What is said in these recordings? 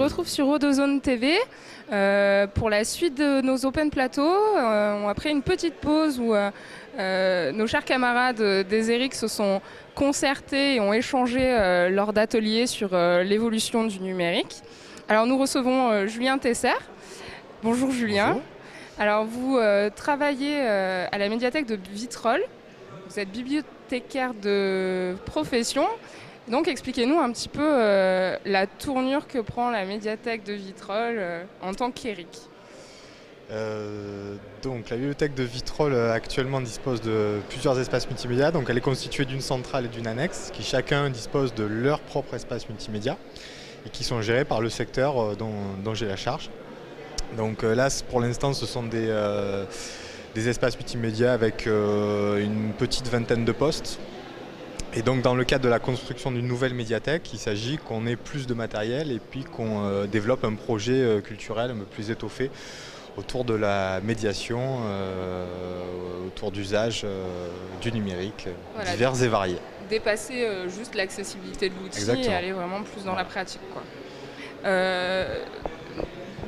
retrouve sur Odozone TV pour la suite de nos Open Plateaux. Après une petite pause où nos chers camarades d'Ezeric se sont concertés et ont échangé lors d'ateliers sur l'évolution du numérique. Alors nous recevons Julien Tesser. Bonjour Julien. Bonjour. Alors vous travaillez à la médiathèque de Vitrolles. Vous êtes bibliothécaire de profession. Donc expliquez-nous un petit peu la tournure que prend la médiathèque de Vitrolles en tant qu'Éric. Donc la bibliothèque de Vitrolles actuellement dispose de plusieurs espaces multimédia. Donc elle est constituée d'une centrale et d'une annexe qui chacun dispose de leur propre espace multimédia et qui sont gérés par le secteur dont j'ai la charge. Donc là pour l'instant ce sont des espaces multimédia avec une petite vingtaine de postes. Et donc dans le cadre de la construction d'une nouvelle médiathèque, il s'agit qu'on ait plus de matériel et puis qu'on développe un projet culturel un peu plus étoffé autour de la médiation, autour d'usages du numérique, voilà, divers et variés. Dépasser juste l'accessibilité de l'outil et aller vraiment plus dans la pratique, quoi.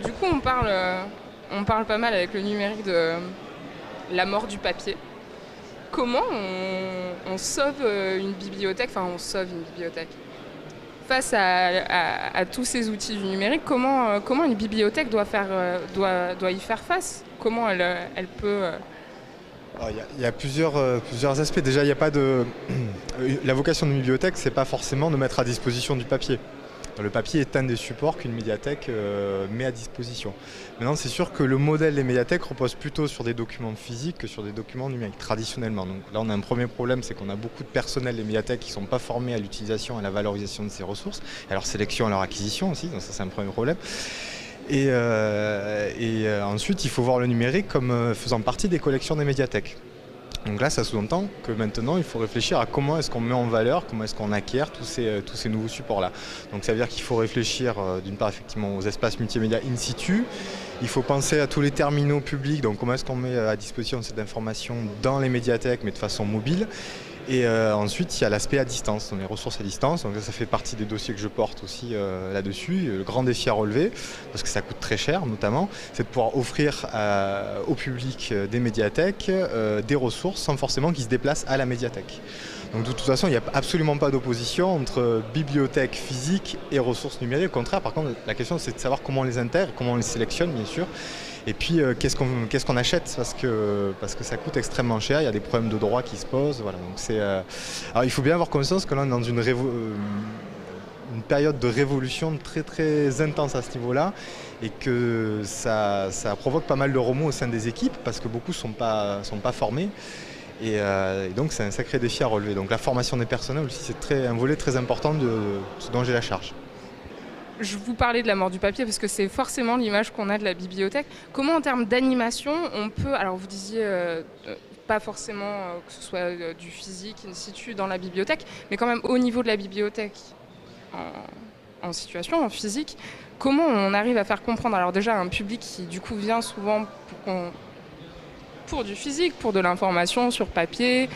Du coup on parle pas mal avec le numérique de la mort du papier. Comment on sauve une bibliothèque, face à tous ces outils du numérique? Comment une bibliothèque doit y faire face? Comment elle peut... Il y a plusieurs aspects. Déjà, il n'y a pas de... La vocation d'une bibliothèque, c'est pas forcément de mettre à disposition du papier. Le papier est un des supports qu'une médiathèque met à disposition. Maintenant, c'est sûr que le modèle des médiathèques repose plutôt sur des documents physiques que sur des documents numériques, traditionnellement. Donc là, on a un premier problème, c'est qu'on a beaucoup de personnel des médiathèques qui ne sont pas formés à l'utilisation et à la valorisation de ces ressources, à leur sélection, à leur acquisition aussi, donc ça c'est un premier problème. Et ensuite, il faut voir le numérique comme faisant partie des collections des médiathèques. Donc là, ça sous-entend que maintenant, il faut réfléchir à comment est-ce qu'on met en valeur, comment est-ce qu'on acquiert tous ces nouveaux supports-là. Donc ça veut dire qu'il faut réfléchir d'une part effectivement aux espaces multimédia in situ. Il faut penser à tous les terminaux publics, donc comment est-ce qu'on met à disposition cette information dans les médiathèques, mais de façon mobile. Et ensuite, il y a l'aspect à distance, donc les ressources à distance. Donc ça fait partie des dossiers que je porte aussi là-dessus. Le grand défi à relever, parce que ça coûte très cher notamment, c'est de pouvoir offrir au public des médiathèques des ressources sans forcément qu'ils se déplacent à la médiathèque. Donc de toute façon, il n'y a absolument pas d'opposition entre bibliothèque physique et ressources numériques. Au contraire, par contre, la question c'est de savoir comment on les intègre, comment on les sélectionne bien sûr. Et puis qu'est-ce qu'on achète parce que ça coûte extrêmement cher, il y a des problèmes de droit qui se posent. Voilà. Donc alors il faut bien avoir conscience que là on est dans une période de révolution très très intense à ce niveau-là et que ça provoque pas mal de remous au sein des équipes parce que beaucoup sont pas formés. Et donc c'est un sacré défi à relever. Donc la formation des personnels aussi c'est un volet très important de ce dont j'ai la charge. Je vous parlais de la mort du papier parce que c'est forcément l'image qu'on a de la bibliothèque. Comment en termes d'animation on peut, alors vous disiez pas forcément que ce soit du physique in situ dans la bibliothèque, mais quand même au niveau de la bibliothèque en situation, en physique, comment on arrive à faire comprendre alors déjà un public qui du coup vient souvent pour du physique, pour de l'information sur papier,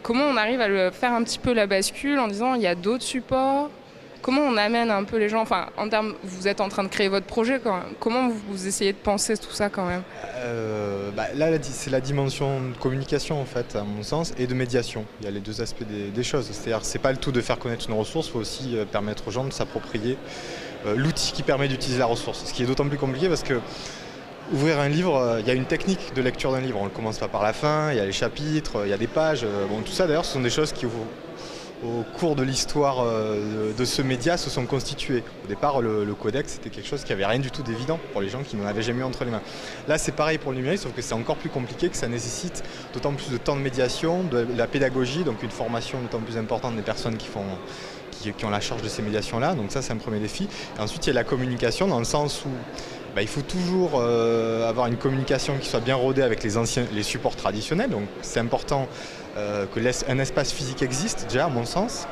comment on arrive à faire un petit peu la bascule en disant il y a d'autres supports. Comment on amène un peu les gens, en termes, vous êtes en train de créer votre projet, comment vous essayez de penser tout ça quand même? Là, c'est la dimension de communication en fait, à mon sens, et de médiation. Il y a les deux aspects des choses. C'est-à-dire, c'est pas le tout de faire connaître une ressource, il faut aussi permettre aux gens de s'approprier l'outil qui permet d'utiliser la ressource. Ce qui est d'autant plus compliqué parce que ouvrir un livre, il y a une technique de lecture d'un livre. On ne commence pas par la fin, il y a les chapitres, il y a des pages. Tout ça d'ailleurs, ce sont des choses qui au cours de l'histoire de ce média se sont constitués. Au départ, le codex, c'était quelque chose qui n'avait rien du tout d'évident pour les gens qui n'en avaient jamais eu entre les mains. Là, c'est pareil pour le numérique, sauf que c'est encore plus compliqué, que ça nécessite d'autant plus de temps de médiation, de la pédagogie, donc une formation d'autant plus importante des personnes qui ont la charge de ces médiations-là. Donc ça, c'est un premier défi. Et ensuite, il y a la communication, dans le sens où il faut toujours avoir une communication qui soit bien rodée avec les supports traditionnels. Donc c'est important qu'un espace physique existe déjà, à mon sens.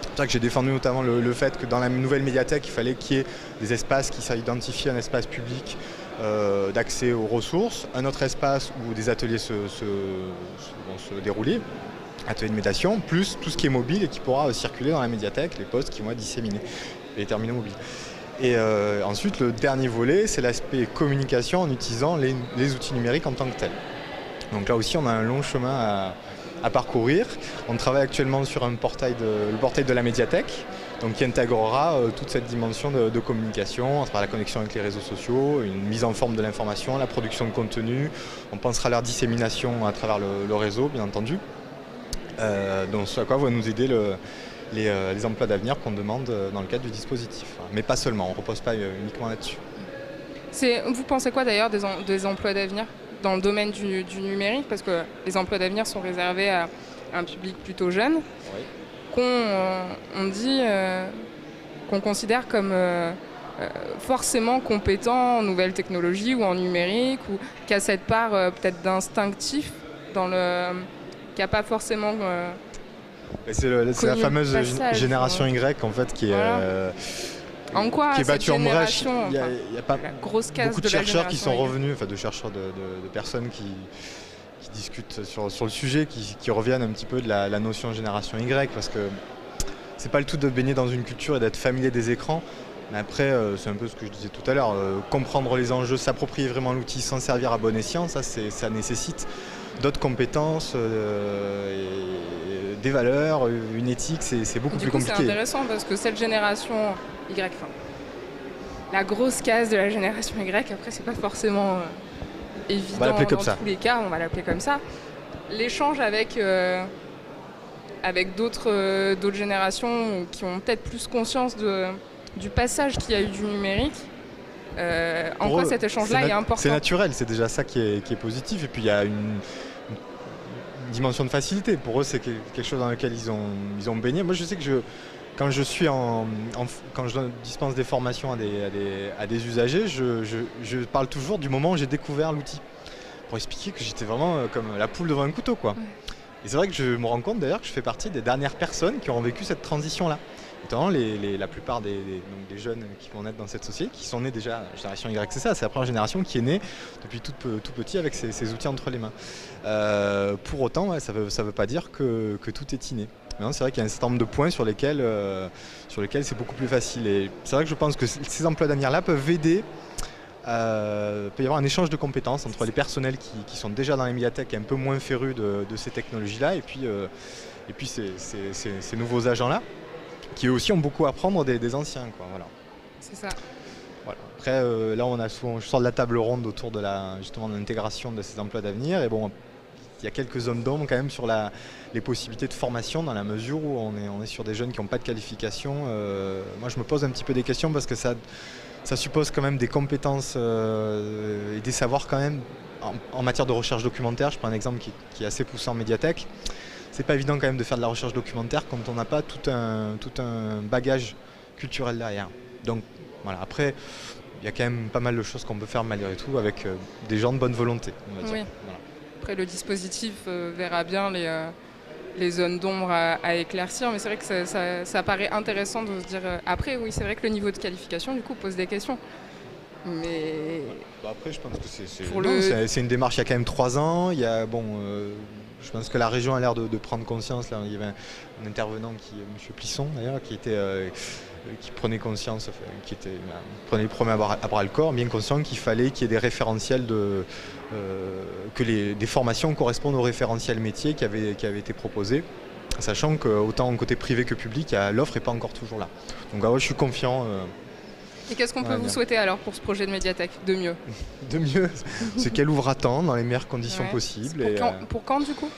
C'est pour ça que j'ai défendu notamment le fait que dans la nouvelle médiathèque, il fallait qu'il y ait des espaces qui s'identifient à un espace public d'accès aux ressources, un autre espace où des ateliers vont se dérouler, ateliers de médiation, plus tout ce qui est mobile et qui pourra circuler dans la médiathèque, les postes qui vont être disséminés, les terminaux mobiles. Et ensuite, le dernier volet, c'est l'aspect communication en utilisant les outils numériques en tant que tels. Donc là aussi, on a un long chemin à parcourir. On travaille actuellement sur le portail de la médiathèque, donc qui intégrera toute cette dimension de communication, à travers la connexion avec les réseaux sociaux, une mise en forme de l'information, la production de contenu. On pensera à leur dissémination à travers le réseau, bien entendu. Donc ce à quoi va nous aider les emplois d'avenir qu'on demande dans le cadre du dispositif. Mais pas seulement, on ne repose pas uniquement là-dessus. Vous pensez quoi d'ailleurs des emplois d'avenir dans le domaine du numérique? Parce que les emplois d'avenir sont réservés à un public plutôt jeune, oui, qu'on considère comme forcément compétent en nouvelles technologies ou en numérique, ou qui a cette part peut-être d'instinctif qui n'a pas forcément... c'est la fameuse génération Y en fait qui est... Voilà. En quoi qui est battue en brèche. Il y a pas beaucoup de chercheurs qui sont revenus, enfin de chercheurs de personnes qui discutent sur le sujet, qui reviennent un petit peu de la notion génération Y, parce que c'est pas le tout de baigner dans une culture et d'être familier des écrans. Mais après, c'est un peu ce que je disais tout à l'heure, comprendre les enjeux, s'approprier vraiment l'outil, s'en servir à bon escient, ça nécessite d'autres compétences, des valeurs, une éthique, c'est beaucoup plus compliqué. C'est intéressant parce que cette génération Y, la grosse case de la génération Y, après c'est pas forcément évident dans tous les cas, on va l'appeler comme ça. L'échange avec d'autres générations qui ont peut-être plus conscience du passage qu'il y a eu du numérique, en quoi cet échange-là est important. C'est naturel, c'est déjà ça qui est positif. Et puis il y a une dimension de facilité. Pour eux, c'est quelque chose dans lequel ils ont baigné. Moi, je sais que quand je dispense des formations à des usagers, je parle toujours du moment où j'ai découvert l'outil, pour expliquer que j'étais vraiment comme la poule devant un couteau, quoi. Ouais. Et c'est vrai que je me rends compte d'ailleurs que je fais partie des dernières personnes qui ont vécu cette transition-là. Notamment la plupart des jeunes qui vont naître dans cette société, qui sont nés déjà, la génération Y, c'est ça, c'est la première génération qui est née depuis tout petit avec ces outils entre les mains. Pour autant, ouais, ça veut pas dire que tout est inné. C'est vrai qu'il y a un certain nombre de points sur lesquels c'est beaucoup plus facile. Et c'est vrai que je pense que ces emplois d'avenir-là peuvent aider. Il peut y avoir un échange de compétences entre les personnels qui sont déjà dans les médiathèques et un peu moins férus de ces technologies-là, et puis ces nouveaux agents-là, qui eux aussi ont beaucoup à apprendre des anciens, quoi, voilà. C'est ça. Voilà. Après, là, je sors de la table ronde autour de justement de l'intégration de ces emplois d'avenir, et bon, il y a quelques zones d'ombre quand même sur les possibilités de formation, dans la mesure où on est sur des jeunes qui n'ont pas de qualification. Moi, je me pose un petit peu des questions parce que ça suppose quand même des compétences et des savoirs quand même en matière de recherche documentaire. Je prends un exemple qui est assez poussé en médiathèque. C'est pas évident quand même de faire de la recherche documentaire quand on n'a pas tout un bagage culturel derrière. Donc voilà, après, il y a quand même pas mal de choses qu'on peut faire malgré tout avec des gens de bonne volonté, on va dire. Oui. Voilà. Après, le dispositif verra bien les zones d'ombre à éclaircir, mais c'est vrai que ça paraît intéressant de se dire... Après, oui, c'est vrai que le niveau de qualification, du coup, pose des questions. Mais... après, je pense que c'est une démarche il y a quand même 3 ans. Il y a, je pense que la région a l'air de prendre conscience. Là, il y avait un intervenant, M. Plisson d'ailleurs, qui prenait conscience, prenait le premier à bras le corps, bien conscient qu'il fallait qu'il y ait des référentiels, que des formations correspondent aux référentiels métiers qui avaient été proposés, sachant qu'autant côté privé que public, l'offre n'est pas encore toujours là. Donc je suis confiant. Et qu'est-ce qu'on peut vous souhaiter alors pour ce projet de médiathèque de mieux? De mieux, c'est qu'elle ouvre à temps, dans les meilleures conditions possibles. Pour quand du coup?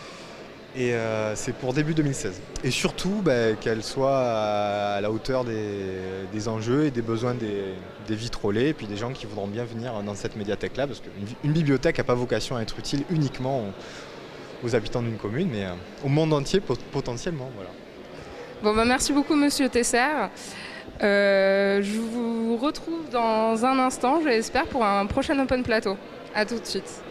Et c'est pour début 2016. Et surtout qu'elle soit à la hauteur des enjeux et des besoins des vitrolés, et puis des gens qui voudront bien venir dans cette médiathèque-là, parce qu'une bibliothèque n'a pas vocation à être utile uniquement aux habitants d'une commune, mais au monde entier potentiellement. Voilà. Bon, merci beaucoup Monsieur Tesser. Je vous retrouve dans un instant, j'espère, pour un prochain Open Plateau. A tout de suite.